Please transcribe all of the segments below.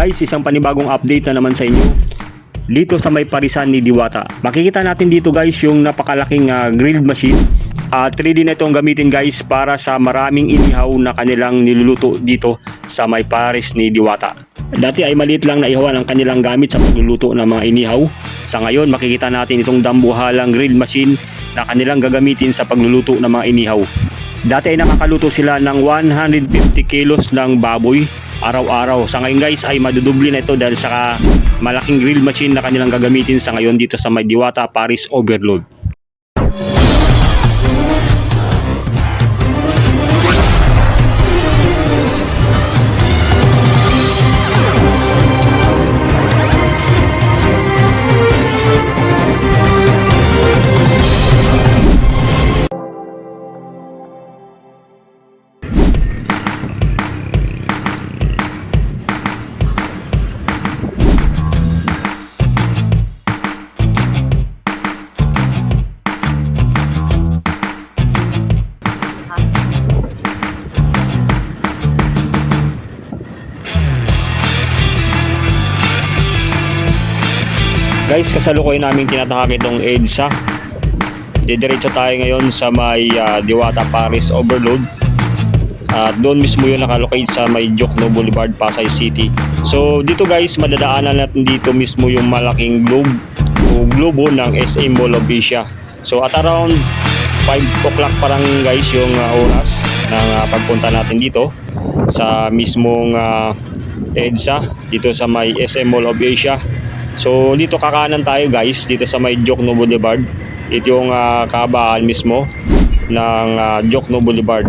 Guys, isang panibagong update na naman sa inyo dito sa may parisan ni Diwata. Makikita natin dito guys yung napakalaking grilled machine. 3D na itong gamitin guys para sa maraming inihaw na kanilang niluluto dito sa may paris ni Diwata. Dati ay maliit lang na ihawan ang kanilang gamit sa pagluluto ng mga inihaw. Sa ngayon makikita natin itong dambuhalang grilled machine na kanilang gagamitin sa pagluluto ng mga inihaw. Dati ay nakakaluto sila ng 150 kilos ng baboy araw-araw. Sa ngayon guys ay madudubli na ito dahil sa malaking grill machine na kanilang gagamitin sa ngayon dito sa may Diwata Paris Overload. Guys, kasalukuyan namin tinatahak itong EDSA. Didiretso tayo ngayon sa may Diwata Paris Overload. At doon mismo yun nakalocate sa may Jokno Boulevard, Pasay City. So dito guys, madadaanan natin dito mismo yung malaking globo ng SM Mall of Asia. So at around 5 o'clock parang guys yung oras ng pagpunta natin dito sa mismong EDSA dito sa may SM Mall of Asia. So dito kakanan tayo guys dito sa may Jokno Boulevard. Ito yung kahabaan mismo ng Jokno Boulevard.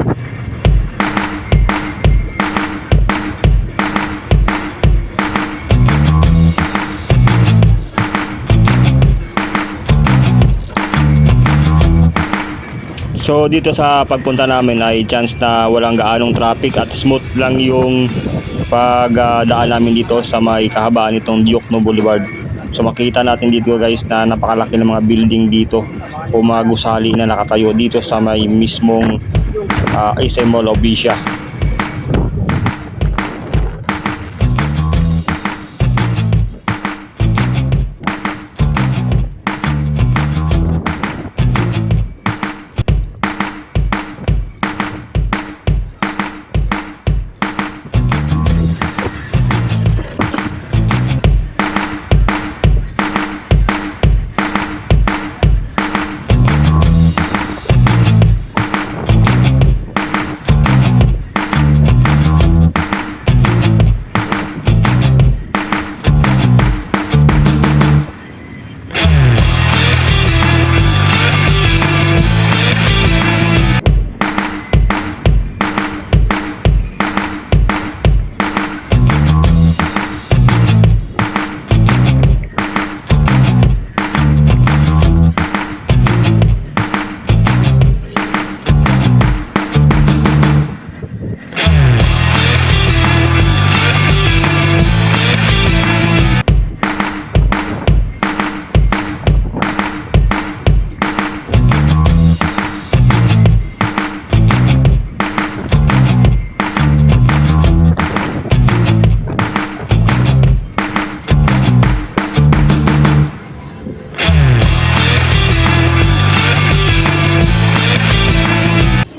So dito sa pagpunta namin ay chance na walang gaanong traffic at smooth lang yung pagdaan namin dito sa may kahabaan itong Jokno Boulevard. So makita natin dito guys na napakalaki ng mga building dito o mga gusali na nakatayo dito sa may mismong SM Mall of Asia.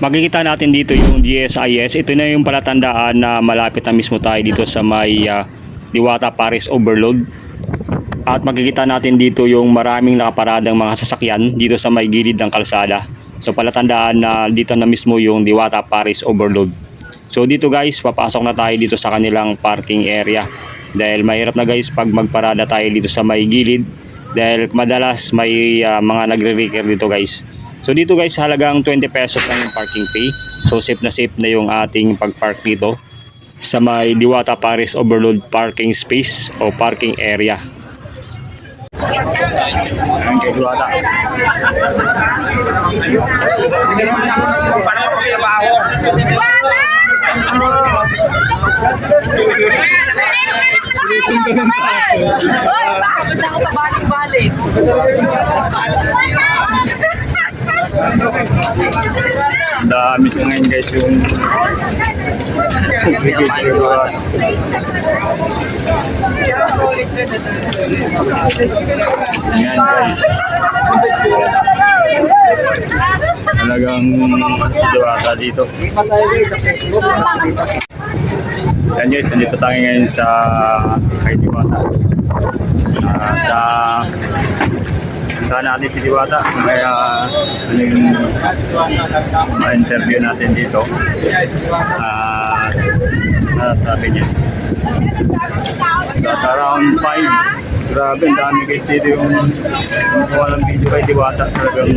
Makikita natin dito yung GSIS. Ito na yung palatandaan na malapit na mismo tayo dito sa may Diwata Paris Overload. At makikita natin dito yung maraming nakaparadang mga sasakyan dito sa may gilid ng kalsada. So palatandaan na dito na mismo yung Diwata Paris Overload. So dito guys, papasok na tayo dito sa kanilang parking area. Dahil mahirap na guys pag magparada tayo dito sa may gilid. Dahil madalas may mga nagre-reker dito guys. So dito guys, halagang 20 pesos lang yung parking fee. So safe na yung ating pagpark dito sa may Diwata Paris Overload parking space o parking area. Ayan kay Diwata. Dami ko ngayon guys yung Yan guys. Talagang diwata dito. Yan guys, nandito tayo ngayon sa kay Diwata. At puntahan natin si Diwata. Kaya ma-interview natin dito. Sabi niya. At around 5. Grabe, ang dami guys dito yung kuha ng video kay Diwata. Talagang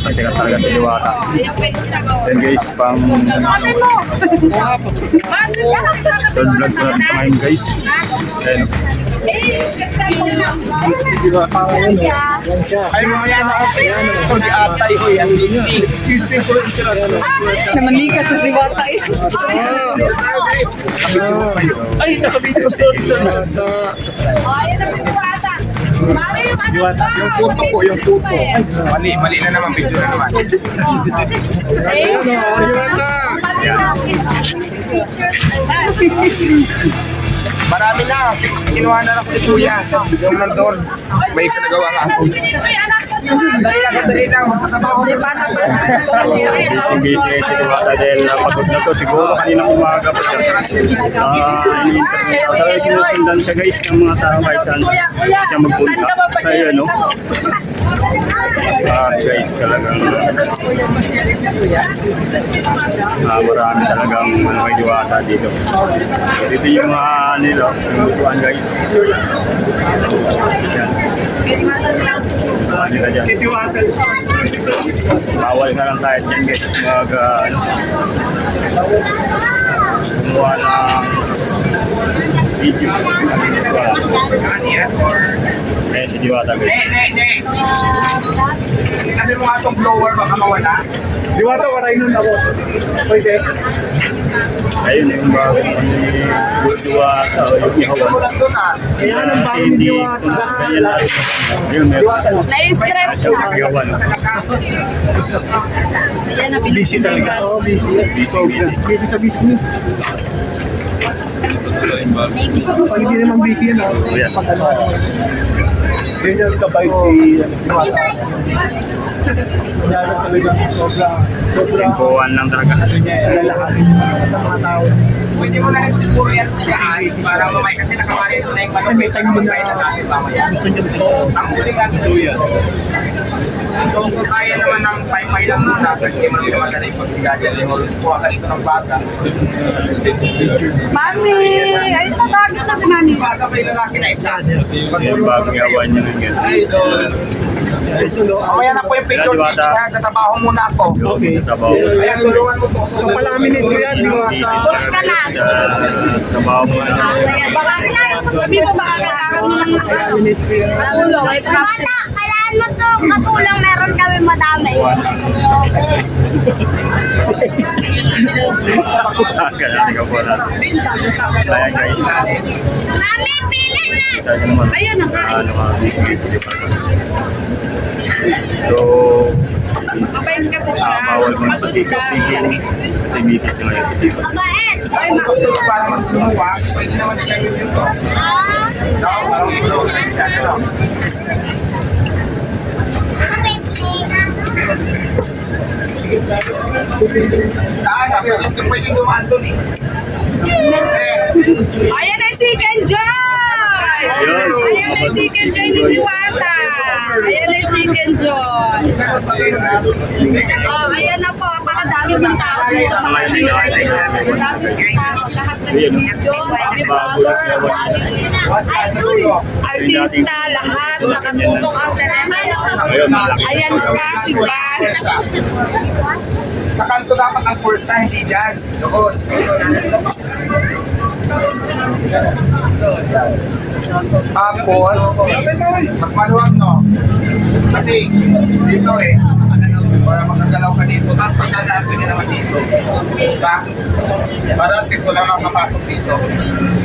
sikat talaga si Diwata. Then guys, pang third vlog ko natin sa ngayon guys. Then, Ay, mamaya na ako. So, di atay ko yan. Excuse me for interruption. Naman likas na Diwata eh. Ay, nakabidyo. Sorry. Diwata. Yung puto ko, yung puto. Mali na naman. Video na naman. Marami na. Kinuha na ako ni Kuya. Yung nandun. May pinagawa nga ako. Dali lang. Magkatabaho ni Pasa. busy si Diwata dahil napagod na to. Siguro kaninang umaga pa siya. Talagang sinusundan siya guys ng mga tao kahit saan siya magpunta. Kaya no? Guys, talagang marami talagang may Diwata dito. Dito yung nila, yung lutuan guys. Yan. Nila dyan. Bawal ka lang kahit dyan guys. Gumawa ng video. Eh, si Diwata guys. Sabi mo nga itong blower baka mawala. Diwata, waray nun ako. Pwede. Ayun yung bago ni Diwata o yung ihawan. Walang doon ah. Kaya ang bago ni Diwata. Ayun, meron. Na-stress Ayaw ng ihawan. Busy talaga. Oo, busy. Busy sa business. Pag hindi naman busy yan, Ayan. yun yung kabait si Diwata. Kanyari talaga sobra Tempoan lang talaga. lalakarin sa mga tao. Pwede mo na rin siguro yan sila para mamay kasi nakawari ito na yung kasi may time din na natin mamaya. Ang huling natin yan. So kung kaya naman ng pay-pay lang muna, pwede mo naman na rin pagsigadya. Kuha ka dito ng bata. Mami! Ay, tatawag na si Mami. Basta may lalaki na isa. Yung bagong ihawan niya ng gano'n. Mamaya na po yung picture Diwata. dito. Nagtatrabaho muna ako. Okay. Trabaho. Ayan, tulungan mo po. Kapalaminate ko yan, Diwata. Boss ka na. Trabaho mo na. Baka sabi mo baka kailangan mo lang tulong. Ay, props. Kailangan mo to katulong meron kami madami. Kaya ikaw po na. Kaya guys. Mami, pili na! Tayo naman. Ayan ang kain. So, Mabait kasi siya. bawal mo na sa siko. Kasi misis nyo ngayon sa siko. Mabait! Ay, gusto ko para mas lumuwa. Pwede naman tayo dito. Ah, Parang tulungan na yung dito. Pwede dumaan doon eh. Ayan ang Chicken Joy! Ayan ang Chicken Joy ni Diwata! Ayan ang Chicken Joy! Oh, ayan na po, pakadami ng tao dito sa kanila. Marami ng tao, lahat ng Joy, artista, lahat, nakatutok ang telepono. Ayan pa si Bas. Sa kanto dapat ang pulsa, hindi dyan. Doon. Tapos, mas maluwag, no? Kasi, dito eh, para makagalaw ka dito, tapos pagdadaan ka naman dito. Diba? Para at least wala makapasok dito.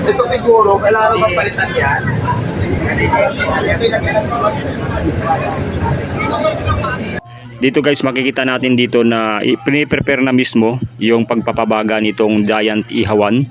Ito siguro, kailangan mo palitan yan. Dito guys, makikita natin dito na piniprepare na mismo yung pagpapabaga nitong giant ihawan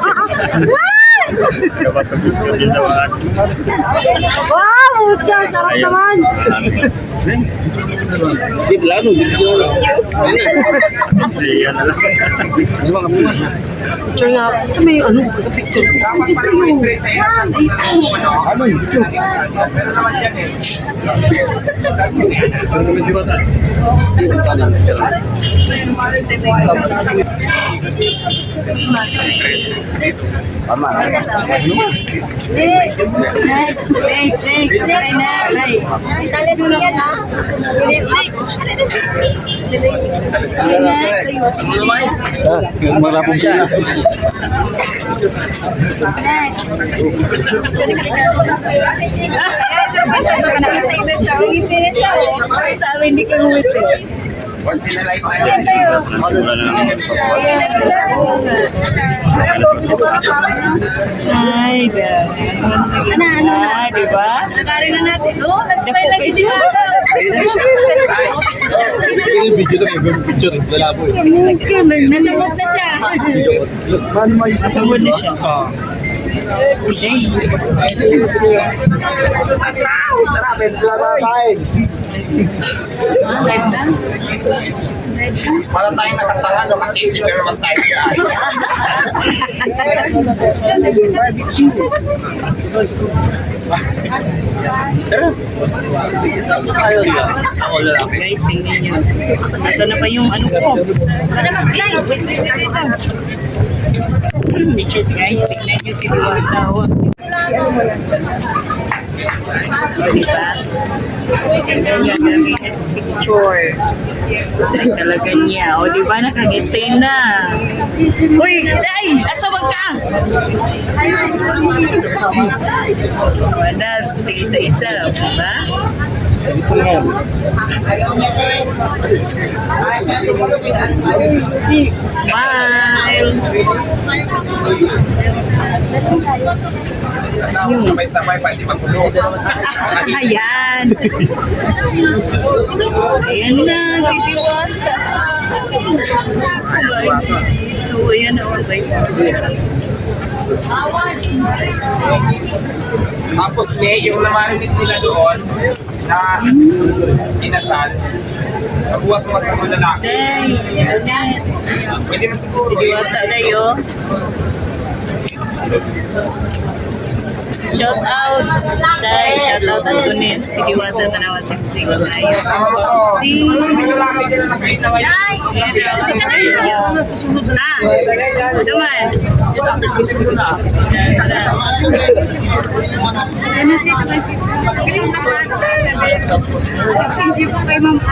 Wow, mucha. Sarap naman. Picture nga. Sa may ano, picture. Dapat pala may dress na yan. Ano yun? Pero naman yan eh. Next. Isalit mo yan, ha? Sa amin, hindi ko umipit. Once in a lifetime. Ay, ano? Diba? Nakari na natin. Oh, nag-smile lagi si Diwata. Nasabot na siya. Nasabot na siya. Live na. Para tayong nakatanga, nakakiti, pero naman tayo yan. Guys, tingnan nyo. Nasa na pa yung ano ko? Para mag-live. Picture guys, tingnan nyo si Diwata. Diba? Tingnan nyo ang picture. Ay, talaga niya. O, diba nakangitsay na? Uy! Ay, asawag ka. Wala, isa-isa. Diba? Smile! Sabay-sabay, pwede magulog. Ayan! Ayan na, titiwata. So, ayan na, okay. Tapos yung namarinig nila doon na inasal. Nabuhat mo sa mga lalaki. Day, ayan na. Pwede na siguro. Titiwata na yun. Shout out! Day, shout out ang tunin. Si Diwata na naman si Diwata. Sama mo to. May lalaki din na nakainaway.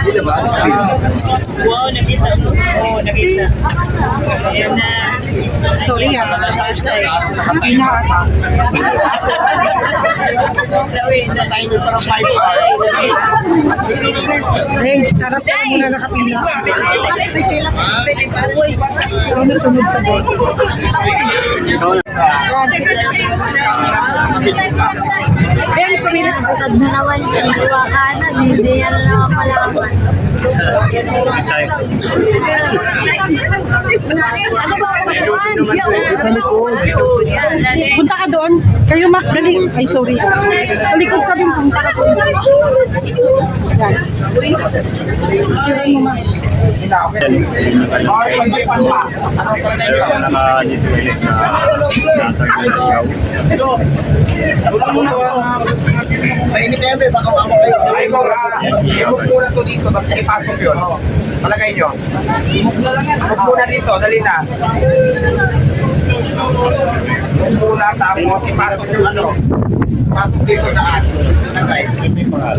Naman. Wow, nakita mo. Oo, nakita. Ayan na. Sorry ha. Tayo mo parang 5 hours. Hey, harap ka muna nakapila. Ano sunod ka ba? Pag nanawan siya, diwa ka na, hindi yan na mapalaman. Punta ka doon. Kayo Mac, dali. Ay, sorry. Talikod ka din. Punta ka doon. Yan. Picturean mo, Mac. Mainit yan, baka mamo kayo. Ay, ikaw, imog muna to dito, tapos ipasok yun. Palagay nyo. Imog muna dito, dali na. Imog muna, tapos ipasok yung ano. Pasok dito na ano. Palagay.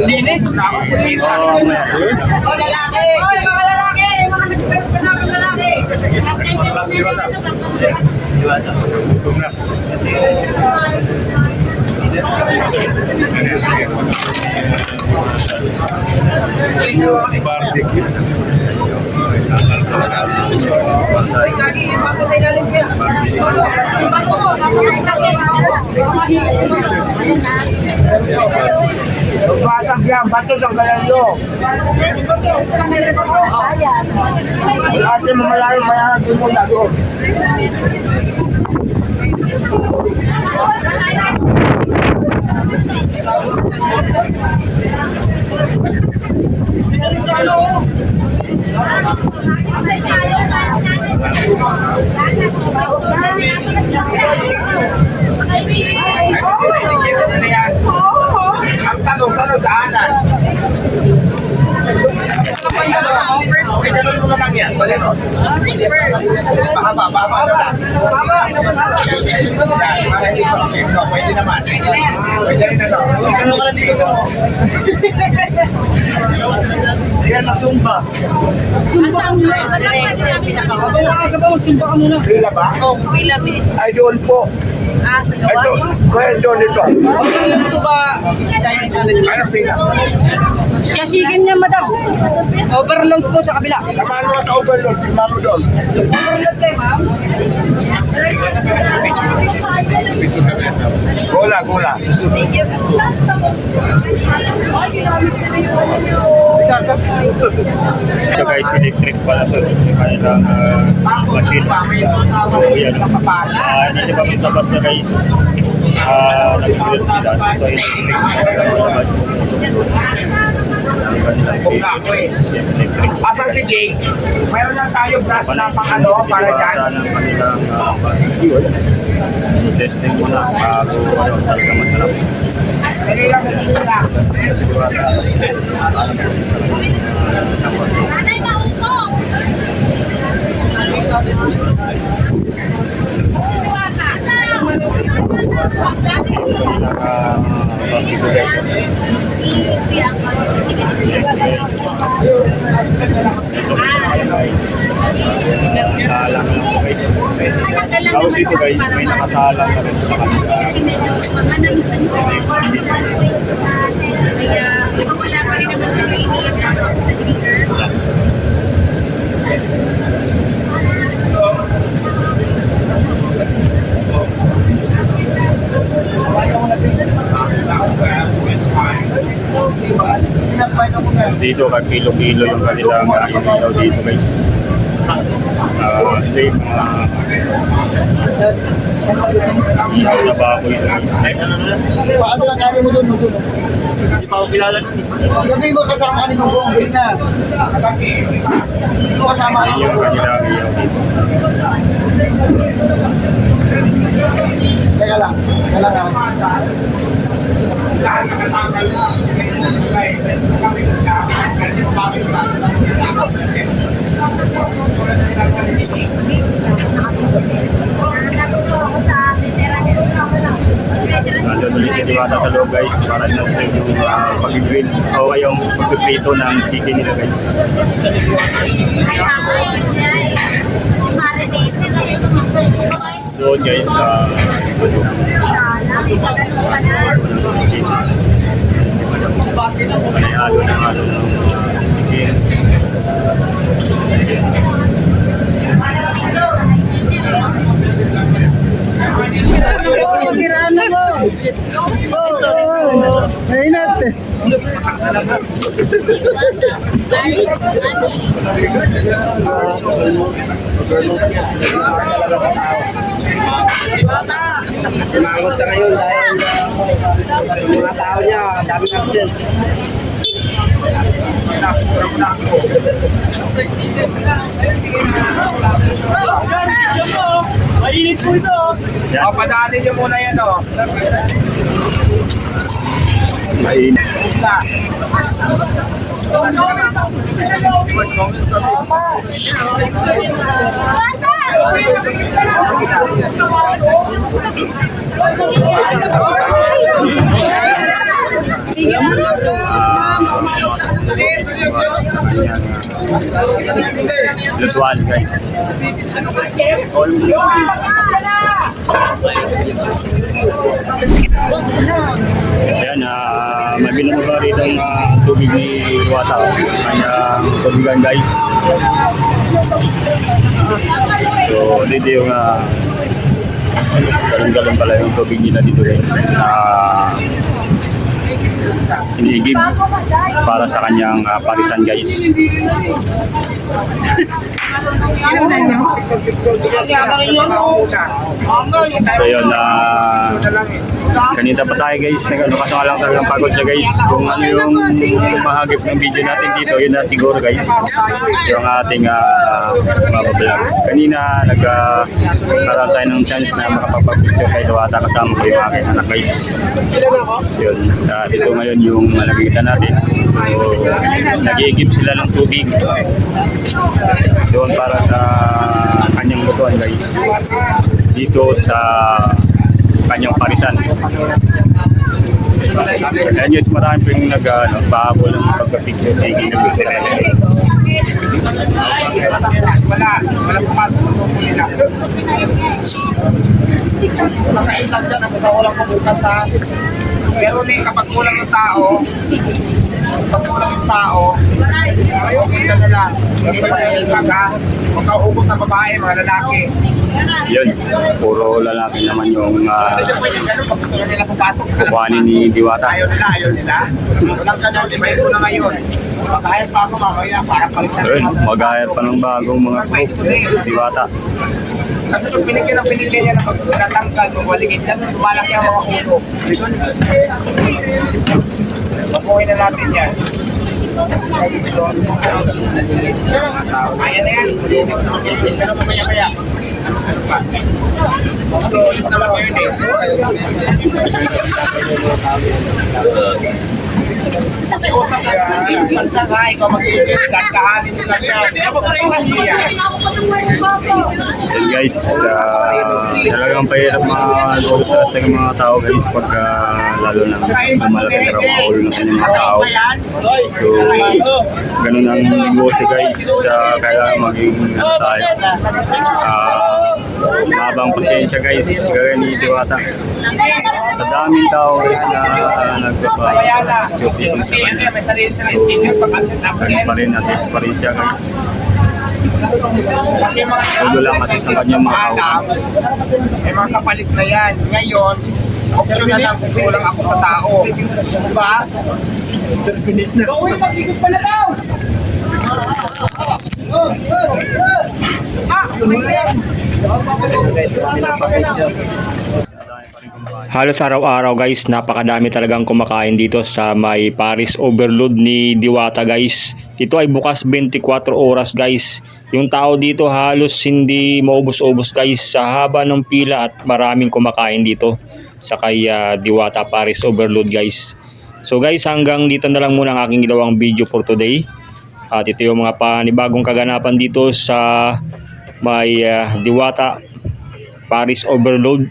Linis. Tapos dito. Oh, lalaki! Oy, mga lalaki! Mga lalaki! Barbecue. Basag yan, bato sa kalanyo. Ate mo malayo, maya doon mo na doon. Baba na lang. Para hindi pa pwede naman. Pwede rin ano. Ano ka lang dito? Ayan, masumba. Sumba ka muna. Sumba ka muna. Lila ba? Oh, Willam eh. Ay, doon po. Ah, Ay, doon. Kaya doon dito. Ito ba? Ano pina? Siyasigin niya, madam. Overload po sa kabila. Samahan mo sa overload. Samahan mo doon. Overload kayo, ma'am. Gula. Ito guys, electric pala to. Yung kanilang machine. Yan. Nasa kami tabas na guys. Nag-build sila. Ito ay electric. Asan si Jake? Mayroon lang tayo brush na pang ano para dyan. Testing muna bago talaga masarap. Dali lang muna. Tapos ito guys, may nakasalang na rin sa kanila. Wala pa rin naman sa iniiyak na sa cleaner. Dito kag kilo-kilo yung kanilang ilaw dito guys. Hindi ilaw na baboy ito guys. Ano lang kami mo doon? Hindi pa ako kilala doon. Sabi mo kasama ka ni Bong Bong na. Hindi mo kasama ka Yung kanilang ilaw dito. Teka lang. Nandun ulit si Diwata sa loob guys para na sa yung pag-grill o yung pag-prito ng chicken nila guys. Doon guys halo ng chicken. Mainat eh. Sumangot sa ngayon dahil mga tao niya, dami absent. Mainit po ito. O, padaanin niyo muna yan o. Mainit. Lutuan guys. Ayan, may binababa rito ang tubig ni Ruata. Kanyang tubigan guys. So, dito yung galon-galon pala yung tubig nila dito guys. Iniigib para sa kanyang parisan guys. So yun, Kanina pa tayo guys, kaso nga lang talagang pagod siya guys. Kung ano yung mahagip ng video natin dito, yun na siguro guys. Yung ating mabablog. Kanina nagkaroon tayo ng chance na makapag-picture kay Diwata kasama ko yung aking anak guys. Yun, dito ngayon yung nakikita natin. So, nag-iigib sila ng tubig doon para sa kanyang lutuan guys. Dito sa kanyang parisan. Ayan guys, marami po yung nagpahabol ng pagka-picture taking ng video natin. Walang pumasok ng tubo nila. Nakain lang dyan, ako sa walang pumunta sa pero kapag kulang yung tao, okay ka na lang. Huwag ka hugot na babae, mga lalaki. Yun, puro lalaki naman yung Kasi pwede gano'n, pag gusto nila pumasok. kukuhanin ni Diwata. Ayaw nila. Walang gano'n, ibahin ko na ngayon. Magkahit pa ako mamaya, para palitan. Yun, mag-hire pa ng bagong mga cook, Diwata. Kasi pag binigyan niya na pagkatanggal, mawaligid lang, lumalaki ang mga ulo. Mabuhay na natin yan. Ayan na yan. Pero mamaya-maya. Alis naman ko yun eh. Usap ka sa pansangay ko mag-iigitan, kahanin nila yan. And guys, talagang pahirap mag-usap sa mga tao guys pagka lalo na malaki na raw ng kanyang mga tao. So, ganun ang negosyo guys, kailangan maging tayo. Mabang pasensya guys, gaya ni Diwata. Sa daming tao guys na nagpapa-shopping sa kanya. So, ganun pa rin, at pa rin siya guys. Tulo lang kasi sa kanyang mga tao. May mga kapalit na yan. Ngayon, option na lang kung kulang ako sa tao. Diba? Halos araw-araw guys, napakadami talagang kumakain dito sa may Paris Overload ni Diwata guys. Ito ay bukas 24 oras guys. Yung tao dito halos hindi maubos-ubos guys sa haba ng pila at maraming kumakain dito sa kay Diwata Paris Overload guys. So guys, hanggang dito na lang muna ang aking ginawang video for today. At ito yung mga panibagong kaganapan dito sa may Diwata Paris Overload.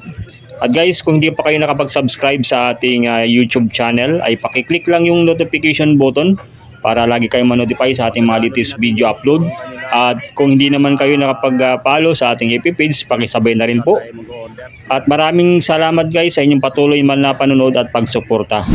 At guys, kung hindi pa kayo nakapag-subscribe sa ating YouTube channel, ay pakiclick lang yung notification button para lagi kayong ma-notify sa ating mga latest video upload. At kung hindi naman kayo nakapag-follow sa ating FB page, pakisabay na rin po. At maraming salamat guys sa inyong patuloy man na panonood at pagsuporta.